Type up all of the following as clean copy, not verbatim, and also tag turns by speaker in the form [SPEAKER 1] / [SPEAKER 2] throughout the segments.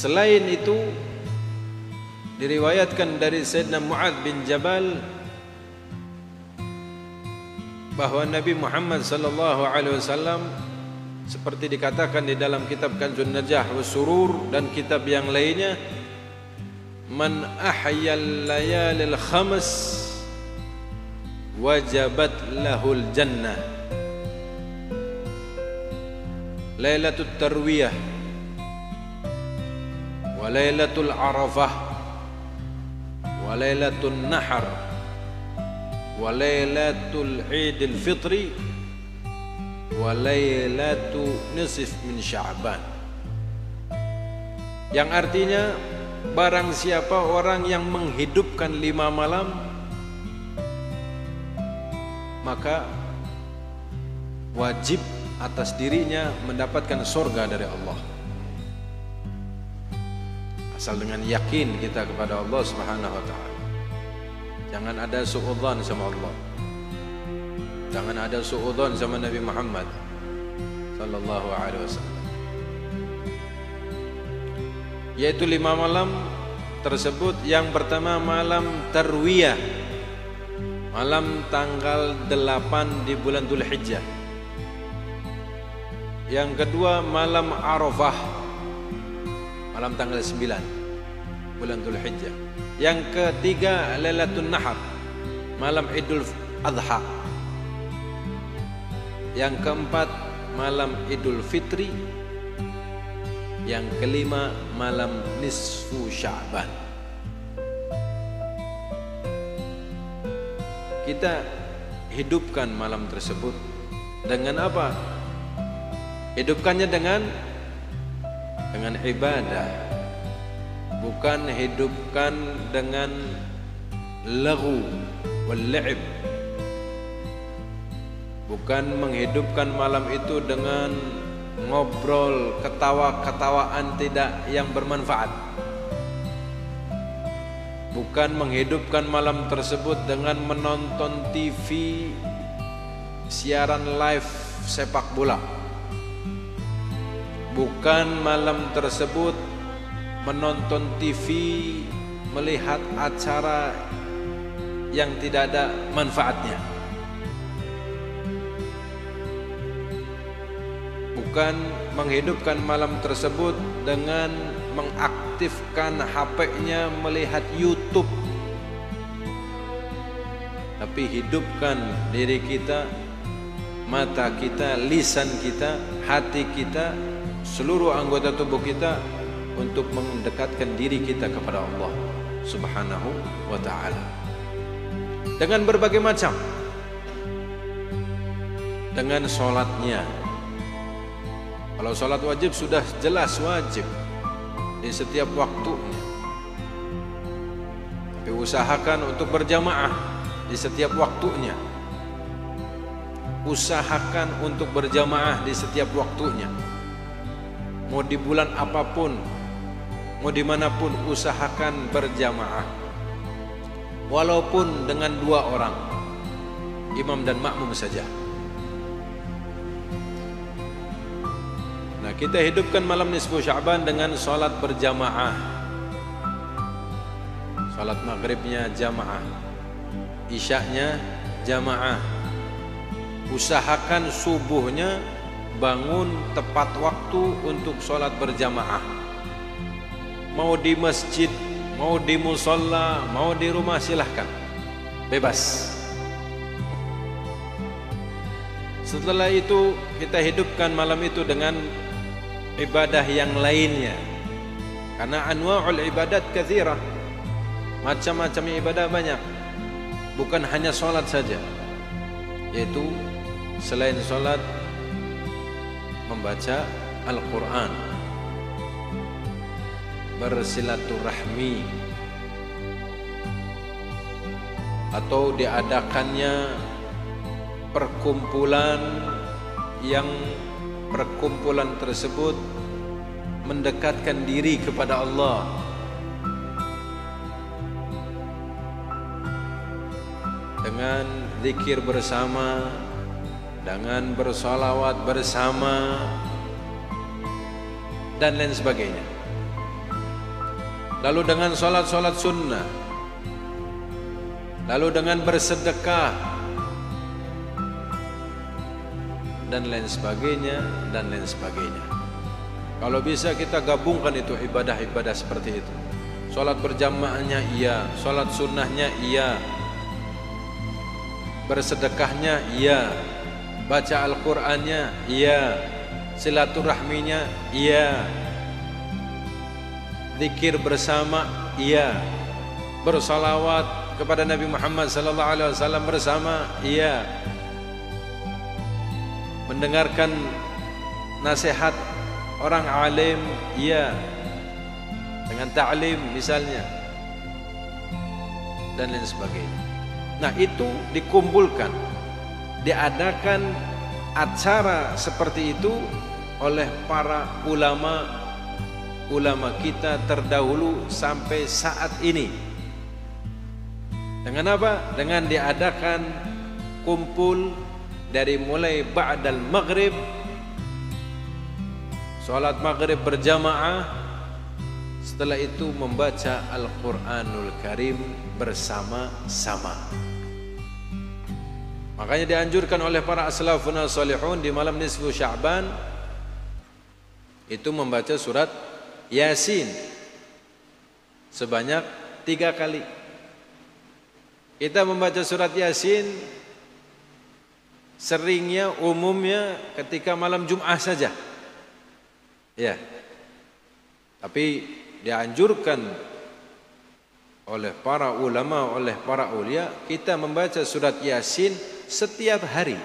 [SPEAKER 1] Selain itu diriwayatkan dari Sayyidina Mu'adz bin Jabal bahwa Nabi Muhammad sallallahu alaihi wasallam seperti dikatakan di dalam kitab Kanzun Najah wa Surur dan kitab yang lainnya, man ahyal layalil khams wajabat lahul jannah, lailatul tarwiyah wa lailatul arafah wa lailatul nahar wa lailatul idil fitri wa lailatu nisf min sya'ban, yang artinya barang siapa orang yang menghidupkan 5 malam maka wajib atas dirinya mendapatkan surga dari Allah, asal dengan yakin kita kepada Allah Subhanahu wa taala. Jangan ada suudzon sama Allah, jangan ada suudzon sama Nabi Muhammad sallallahu alaihi wasallam. Yaitu 5 malam tersebut, yang pertama malam tarwiyah, malam tanggal 8 di bulan Dzulhijjah. Yang kedua malam Arafah, malam tanggal 9 bulan Dzulhijjah. Yang ketiga Lailatul Nahar, malam Idul Adha. Yang keempat malam Idul Fitri. Yang kelima malam nisfu Sya'ban. Kita hidupkan malam tersebut dengan apa? Hidupkannya dengan ibadah, bukan hidupkan dengan laghu wal la'ib, bukan menghidupkan malam itu dengan ngobrol, ketawa-ketawaan tidak yang bermanfaat, bukan menghidupkan malam tersebut dengan menonton TV siaran live sepak bola, bukan malam tersebut menonton TV melihat acara yang tidak ada manfaatnya, bukan menghidupkan malam tersebut dengan mengaktifkan HP-nya melihat YouTube, tapi hidupkan diri kita, mata kita, lisan kita, hati kita, seluruh anggota tubuh kita untuk mendekatkan diri kita kepada Allah Subhanahu wa ta'ala dengan berbagai macam, dengan sholatnya. Kalau sholat wajib sudah jelas wajib di setiap waktunya, tapi usahakan untuk berjamaah di setiap waktunya, usahakan untuk berjamaah di setiap waktunya. Mau di bulan apapun, mau dimanapun, usahakan berjamaah, walaupun dengan 2 orang, imam dan makmum saja. Nah, kita hidupkan malam nisfu Sya'ban dengan sholat berjamaah. Sholat maghribnya jamaah, isyaknya jamaah. Usahakan subuhnya bangun tepat waktu untuk sholat berjamaah. Mau di masjid, mau di musola, mau di rumah, silahkan, bebas. Setelah itu kita hidupkan malam itu dengan ibadah yang lainnya, karena anwa'ul ibadat katsirah, macam-macam ibadah banyak, bukan hanya sholat saja. Yaitu selain sholat, membaca Al-Quran, bersilaturahmi, atau diadakannya perkumpulan yang perkumpulan tersebut mendekatkan diri kepada Allah, dengan zikir bersama, dengan bersolawat bersama, dan lain sebagainya. lalu dengan sholat-sholat sunnah, lalu dengan bersedekah, dan lain sebagainya, dan lain sebagainya. Kalau bisa kita gabungkan itu ibadah-ibadah seperti itu. Sholat berjamaahnya iya, sholat sunnahnya iya, bersedekahnya iya, baca Al-Qur'annya iya, silaturahminya iya, zikir bersama iya, bersalawat kepada Nabi Muhammad SAW bersama iya, mendengarkan nasihat orang alim iya, dengan ta'lim misalnya, dan lain sebagainya. Nah, itu dikumpulkan, diadakan acara seperti itu oleh para ulama kita terdahulu sampai saat ini. Dengan apa? Dengan diadakan kumpul dari mulai ba'dal maghrib, sholat maghrib berjamaah, setelah itu membaca Al-Quranul Karim bersama-sama. Makanya dianjurkan oleh para as-salafun as-salihun di malam nisfu Sya'ban itu membaca surat Yasin sebanyak 3 kali. Kita membaca surat Yasin seringnya, umumnya ketika malam Jum'ah saja. Ya. Tapi dianjurkan oleh para ulama, oleh para ulia, kita membaca surat Yasin setiap hari,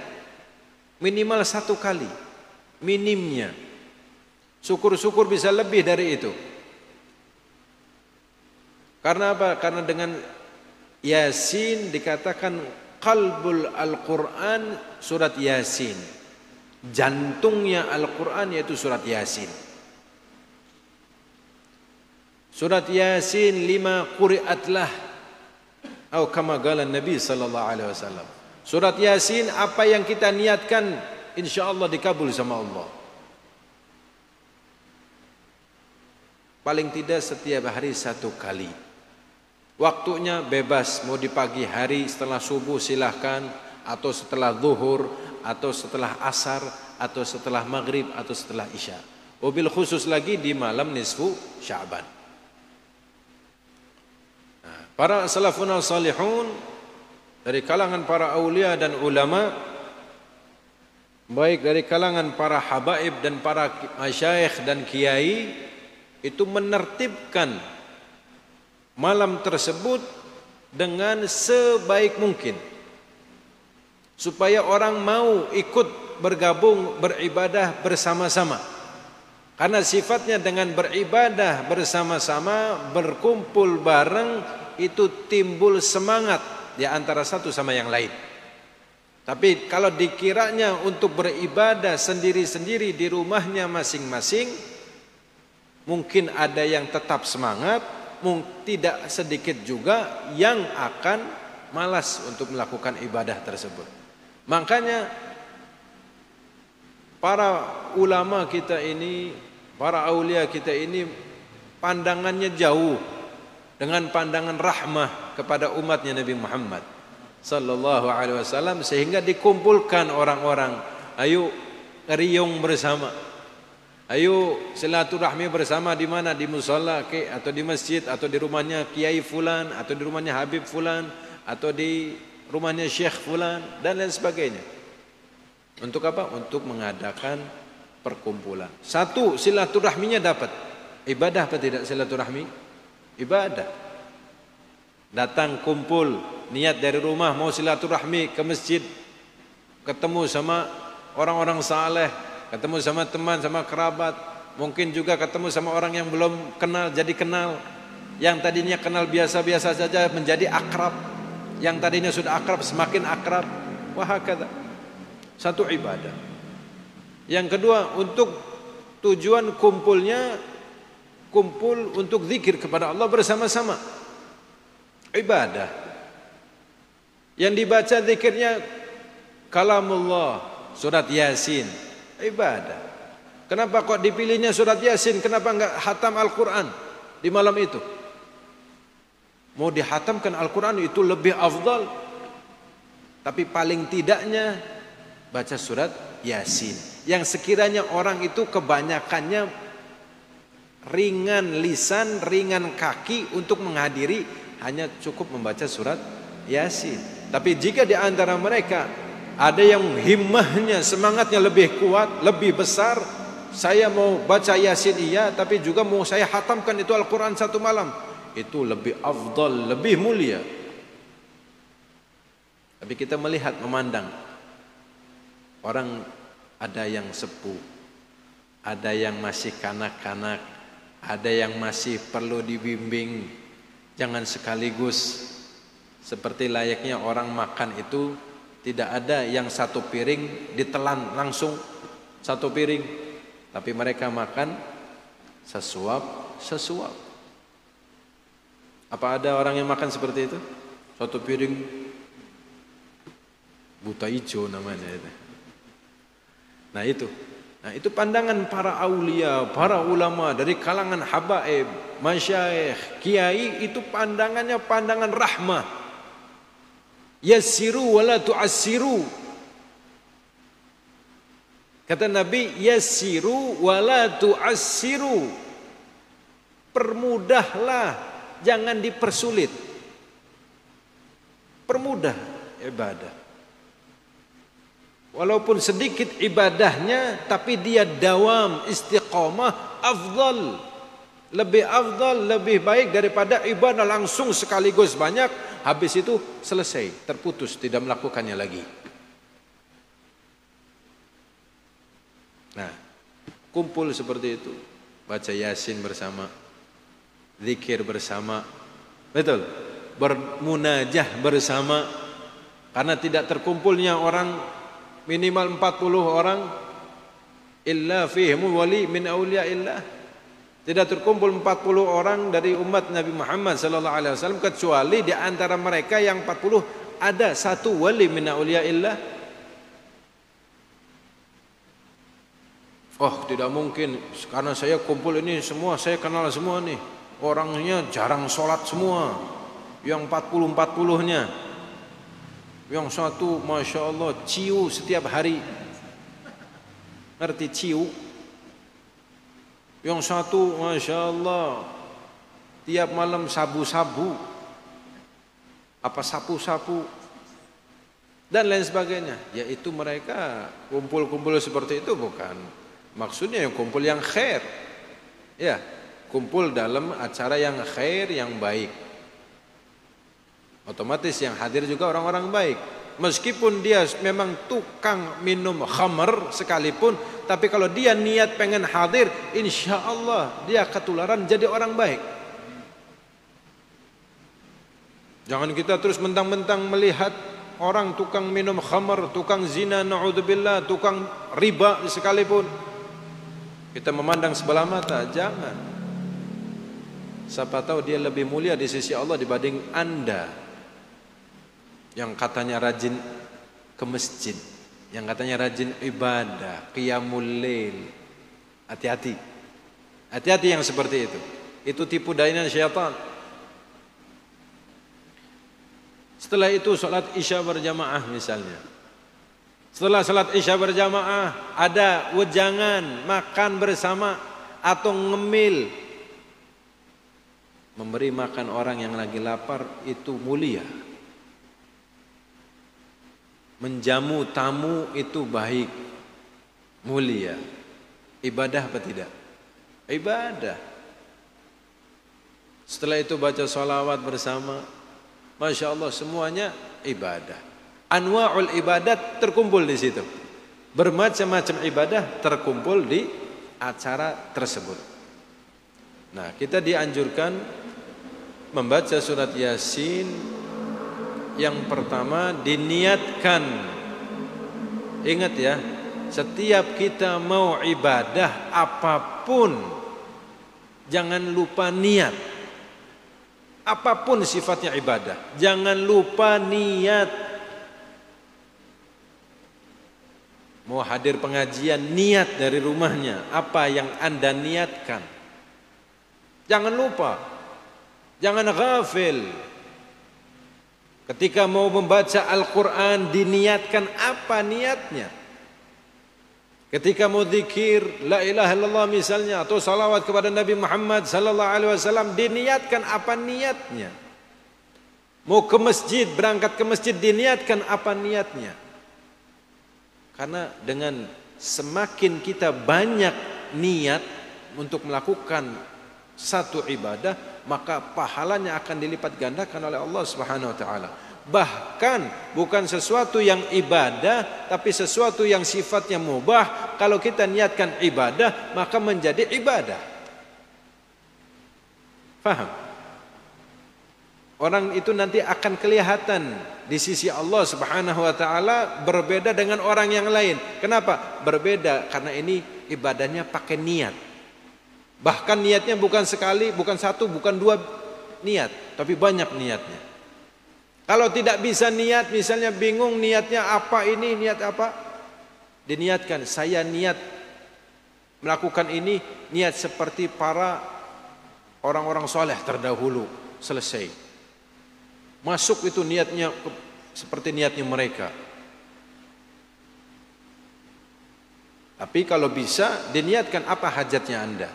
[SPEAKER 1] minimal 1 kali, minimnya. Syukur-syukur bisa lebih dari itu. Karena apa? Karena dengan Yasin dikatakan qalbul Al-Quran, surat Yasin, jantungnya Al-Quran yaitu surat Yasin. Surat Yasin 5 quri'atlah, atau kama qala Nabi sallallahu alaihi wasallam. Surat Yasin apa yang kita niatkan insyaallah dikabul sama Allah. Paling tidak setiap hari 1 kali. Waktunya bebas, mau di pagi hari setelah subuh silahkan, atau setelah zuhur, atau setelah asar, atau setelah maghrib, atau setelah isya. Wabil khusus lagi di malam nisfu Sya'ban. Para salafun salihun dari kalangan para aulia dan ulama, baik dari kalangan para habaib dan para masyayikh dan kiai, itu menertibkan malam tersebut dengan sebaik mungkin supaya orang mau ikut bergabung beribadah bersama-sama. Karena sifatnya dengan beribadah bersama-sama, berkumpul bareng, itu timbul semangat di antara satu sama yang lain. Tapi kalau dikiranya untuk beribadah sendiri-sendiri di rumahnya masing-masing, mungkin ada yang tetap semangat, tidak sedikit juga yang akan malas untuk melakukan ibadah tersebut. Makanya para ulama kita ini, para aulia kita ini pandangannya jauh dengan pandangan rahmah kepada umatnya Nabi Muhammad sallallahu alaihi wasallam, sehingga dikumpulkan orang-orang, ayo riung bersama, ayo silaturahmi bersama. Di mana? Di musala atau di masjid, atau di rumahnya Kiai Fulan, atau di rumahnya Habib Fulan, atau di rumahnya Syekh Fulan, dan lain sebagainya. Untuk apa? Untuk mengadakan perkumpulan. Satu, silaturahminya dapat. Ibadah apa tidak silaturahmi? Ibadah. Datang kumpul, niat dari rumah mau silaturahmi ke masjid, ketemu sama orang-orang saleh, ketemu sama teman, sama kerabat, mungkin juga ketemu sama orang yang belum kenal jadi kenal, yang tadinya kenal biasa-biasa saja menjadi akrab, yang tadinya sudah akrab semakin akrab. Wahakadha. Satu ibadah. Yang kedua, untuk tujuan kumpulnya, kumpul untuk zikir kepada Allah bersama-sama, ibadah. Yang dibaca zikirnya kalamullah, surat Yasin, ibadah. Kenapa kok dipilihnya surat Yasin? Kenapa enggak khatam Al-Quran di malam itu? mau dihatamkan Al-Quran itu lebih afdal. Tapi paling tidaknya baca surat Yasin, yang sekiranya orang itu kebanyakannya ringan lisan, ringan kaki untuk menghadiri, hanya cukup membaca surat Yasin. Tapi jika di antara mereka ada yang himmahnya, semangatnya lebih kuat, lebih besar, saya mau baca Yasin iya, tapi juga mau saya hatamkan itu Al-Quran satu malam, itu lebih afdal, lebih mulia. Tapi kita melihat, memandang orang, ada yang sepuh, ada yang masih kanak-kanak, ada yang masih perlu dibimbing. Jangan sekaligus seperti layaknya orang makan itu, tidak ada yang satu piring ditelan langsung satu piring, tapi mereka makan sesuap. Apa ada orang yang makan seperti itu? Satu piring buta hijau namanya itu. Nah itu pandangan para aulia, para ulama dari kalangan habaib, masyayikh, kiai, itu pandangannya pandangan rahmah. Yassiru wala tu'assiru. Kata Nabi, yassiru wala tu'assiru. Permudahlah, jangan dipersulit. Permudah ibadah. Walaupun sedikit ibadahnya, tapi dia dawam, istiqamah, afdal. Lebih afdal, lebih baik daripada ibadah langsung sekaligus banyak, habis itu selesai, terputus, tidak melakukannya lagi. Nah, kumpul seperti itu, baca Yasin bersama, zikir bersama, betul, bermunajah bersama. Karena tidak terkumpulnya orang minimal 40 orang, illa fihimul wali min awliyaillah. Tidak terkumpul 40 orang dari umat Nabi Muhammad sallallahu alaihi wasallam kecuali di antara mereka yang 40 ada satu wali min awliyaillah. Oh, tidak mungkin karena saya kumpul ini semua, saya kenal semua nih. Orangnya jarang sholat semua. Yang 40-40-nya. Yang satu Masya Allah ciu setiap hari. Ngerti ciu? Yang satu Masya Allah tiap malam sabu-sabu, apa sapu-sapu, dan lain sebagainya. Yaitu mereka kumpul-kumpul seperti itu bukan maksudnya yang kumpul yang khair. Ya, kumpul dalam acara yang khair, yang baik. Otomatis yang hadir juga orang-orang baik. Meskipun dia memang tukang minum khamr sekalipun, tapi kalau dia niat pengen hadir, insya Allah dia ketularan jadi orang baik. Jangan kita terus mentang-mentang melihat orang tukang minum khamr, tukang zina, na'udzubillah, tukang riba sekalipun, kita memandang sebelah mata. Jangan. Siapa tahu dia lebih mulia di sisi Allah dibanding Anda yang katanya rajin ke masjid, yang katanya rajin ibadah, qiyamul lail. Hati-hati. Hati-hati yang seperti itu. Itu tipu daya syaitan. Setelah itu salat Isya berjamaah misalnya. Setelah salat Isya berjamaah ada wejangan, makan bersama atau ngemil. Memberi makan orang yang lagi lapar itu mulia. Menjamu tamu itu baik, mulia. Ibadah apa tidak? Ibadah. Setelah itu baca salawat bersama, Masya Allah semuanya ibadah. Anwa'ul ibadat terkumpul di situ. Bermacam-macam ibadah terkumpul di acara tersebut. Nah, kita dianjurkan membaca surat Yasin. Yang pertama diniatkan. Ingat ya, setiap kita mau ibadah apapun, jangan lupa niat. Apapun sifatnya ibadah, jangan lupa niat. Mau hadir pengajian, niat dari rumahnya, apa yang Anda niatkan. Jangan lupa. Jangan ghafil. Ketika mau membaca Al-Quran, diniatkan apa niatnya. Ketika mau zikir la ilaha illallah misalnya, atau salawat kepada Nabi Muhammad sallallahu alaihi wasallam, diniatkan apa niatnya. Mau ke masjid, berangkat ke masjid, diniatkan apa niatnya. Karena dengan semakin kita banyak niat untuk melakukan satu ibadah, maka pahalanya akan dilipat gandakan oleh Allah Subhanahu wa taala. Bahkan bukan sesuatu yang ibadah, tapi sesuatu yang sifatnya mubah, kalau kita niatkan ibadah, maka menjadi ibadah. Faham? Orang itu nanti akan kelihatan di sisi Allah Subhanahu wa taala berbeda dengan orang yang lain. Kenapa? Berbeda karena ini ibadahnya pakai niat. Bahkan niatnya bukan sekali, bukan satu, bukan dua niat, tapi banyak niatnya. Kalau tidak bisa niat, misalnya bingung niatnya apa ini, niat apa? Diniatkan, saya niat melakukan ini, niat seperti para orang-orang soleh terdahulu, selesai. Masuk itu niatnya seperti niatnya mereka. Tapi kalau bisa, diniatkan apa hajatnya Anda.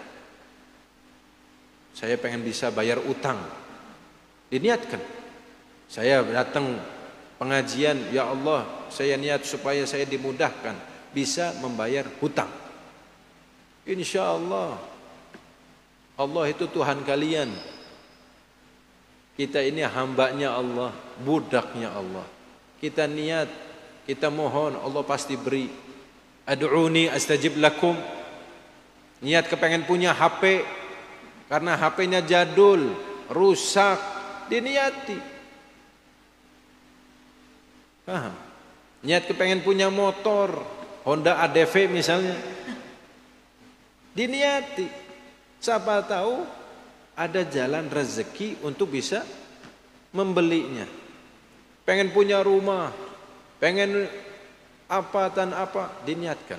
[SPEAKER 1] Saya pengen bisa bayar utang, diniatkan. Saya datang pengajian, ya Allah, saya niat supaya saya dimudahkan bisa membayar hutang. Insya Allah, Allah itu Tuhan kalian. Kita ini hambanya Allah, budaknya Allah. Kita niat, kita mohon, Allah pasti beri. Ad'uni astajib lakum. Niat kepengen punya HP, karena HP-nya jadul, rusak, diniati. Paham? Niat kepengen punya motor Honda ADV misalnya, diniati. Siapa tahu ada jalan rezeki untuk bisa membelinya. Pengen punya rumah, pengen apa dan apa, diniatkan.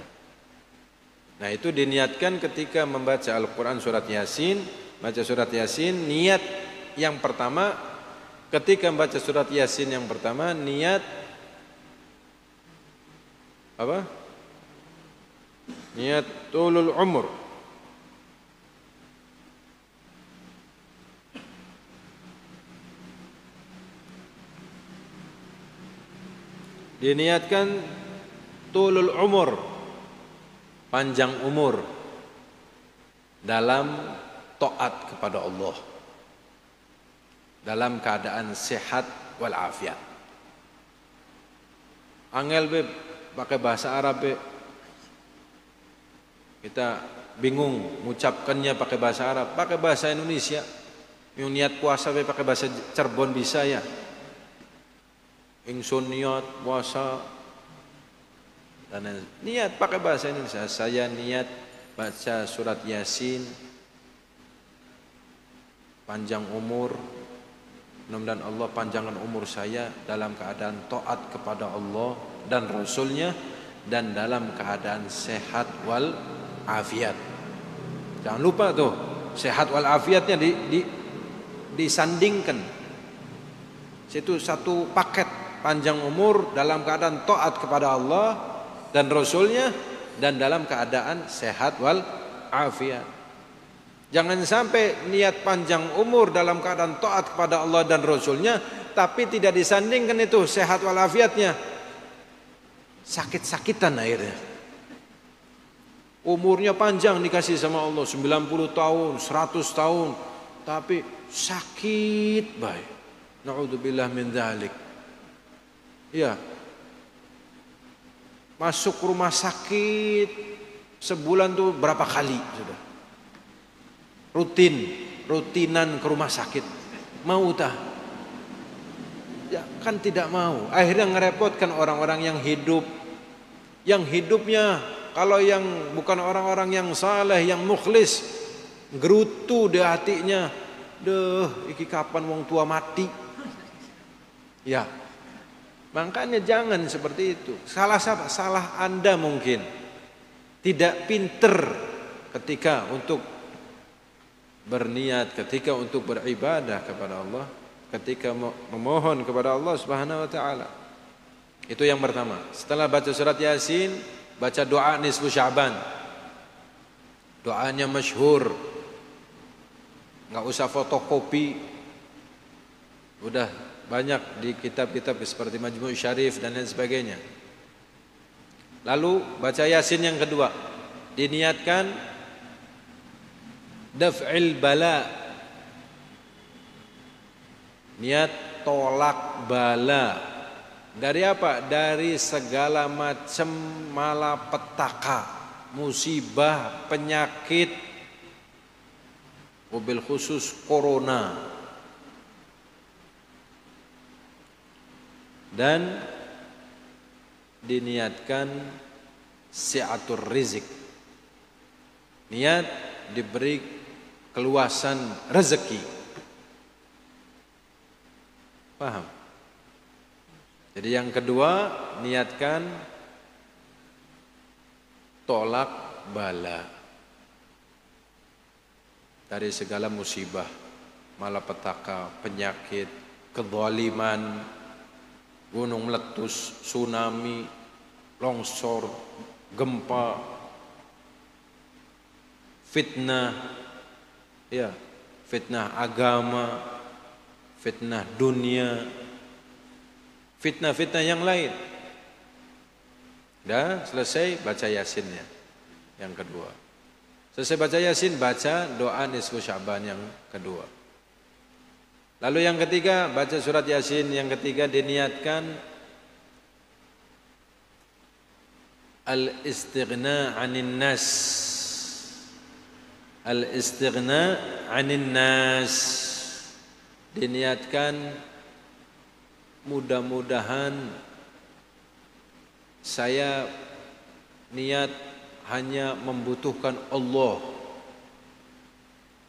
[SPEAKER 1] Nah itu diniatkan ketika membaca Al-Quran surat Yasin. Baca surat Yasin, niat yang pertama ketika membaca surat Yasin yang pertama, niat apa? Niat tulul umur. Diniatkan tulul umur, panjang umur dalam taat kepada Allah, dalam keadaan sehat walafiat. Angel beb pakai bahasa Arab beb, kita bingung mengucapkannya pakai bahasa Arab, pakai bahasa Indonesia. Yang niat puasa beb pakai bahasa Cirebon bisa ya. Ingsun niat puasa dan niat pakai bahasa Indonesia. Saya niat baca surat Yasin, panjang umur, mudah-mudahan Allah panjangkan umur saya dalam keadaan taat kepada Allah dan Rasulnya, dan dalam keadaan sehat wal afiat. Jangan lupa tuh, sehat wal afiatnya disandingkan. Itu satu paket, panjang umur dalam keadaan taat kepada Allah dan Rasulnya, dan dalam keadaan sehat wal afiat. Jangan sampai niat panjang umur dalam keadaan taat kepada Allah dan Rasulnya, tapi tidak disandingkan itu sehat wal afiatnya, sakit-sakitan akhirnya. Umurnya panjang dikasih sama Allah 90 tahun, 100 tahun, tapi sakit baik. Na'udzubillah min dzalik. Ya, masuk rumah sakit sebulan tuh berapa kali sudah, rutinan ke rumah sakit, mau tah? Ya kan tidak mau. Akhirnya ngerepotkan orang-orang yang hidup, yang hidupnya kalau yang bukan orang-orang yang saleh, yang mukhlis, gerutu di hatinya, deh iki kapan wong tua mati. Ya, makanya jangan seperti itu. Salah siapa? Salah Anda mungkin. Tidak pinter ketika untuk berniat ketika untuk beribadah kepada Allah, ketika memohon kepada Allah Subhanahu wa taala. Itu yang pertama. Setelah baca surat Yasin, baca doa nisfu Sya'ban. Doanya masyhur. Enggak usah fotokopi. Udah banyak di kitab-kitab seperti Majmu' Syarif dan lain sebagainya. Lalu baca Yasin yang kedua. Diniatkan daf'il bala, niat tolak bala. Dari apa? Dari segala macam malapetaka, musibah, penyakit, wabil khusus corona. Dan diniatkan si'atur rizq, niat diberi keluasan rezeki. Paham? Jadi yang kedua, niatkan tolak bala dari segala musibah, malapetaka, penyakit, kezaliman, gunung meletus, tsunami, longsor, gempa, fitnah, ya, fitnah agama, fitnah dunia, fitnah-fitnah yang lain. Dah selesai baca Yasinnya yang kedua. Selesai baca Yasin, baca doa nisfu Sya'ban yang kedua. Lalu yang ketiga, baca surat Yasin yang ketiga diniatkan al-istighna 'anin nas. Al-istighna 'anin nas. Diniatkan mudah-mudahan saya niat hanya membutuhkan Allah,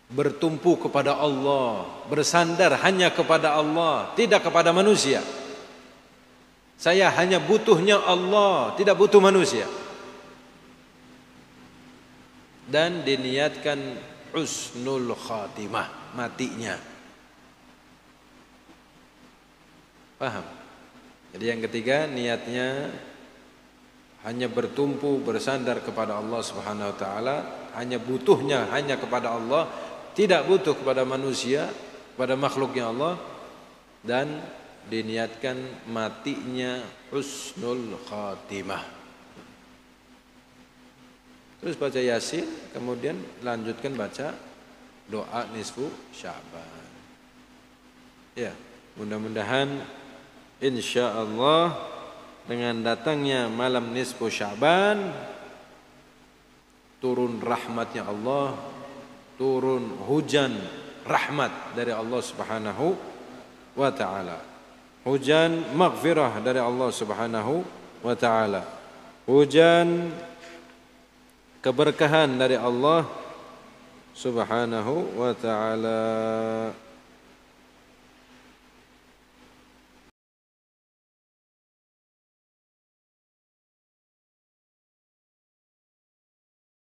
[SPEAKER 1] bertumpu kepada Allah, bersandar hanya kepada Allah, tidak kepada manusia. Saya hanya butuhnya Allah, tidak butuh manusia. Dan diniatkan husnul khatimah, matinya. Paham? Jadi yang ketiga, niatnya hanya bertumpu, bersandar kepada Allah Subhanahu wa taala, hanya butuhnya hanya kepada Allah, tidak butuh kepada manusia, kepada makhluknya Allah, dan diniatkan matinya husnul khatimah. Terus baca Yasin, kemudian lanjutkan baca doa nisfu Sya'ban. Ya, mudah-mudahan insyaallah dengan datangnya malam nisfu Sya'ban turun rahmatnya Allah, turun hujan rahmat dari Allah Subhanahu wa taala. Hujan maghfirah dari Allah Subhanahu wa taala. Hujan keberkahan dari Allah Subhanahu wa taala.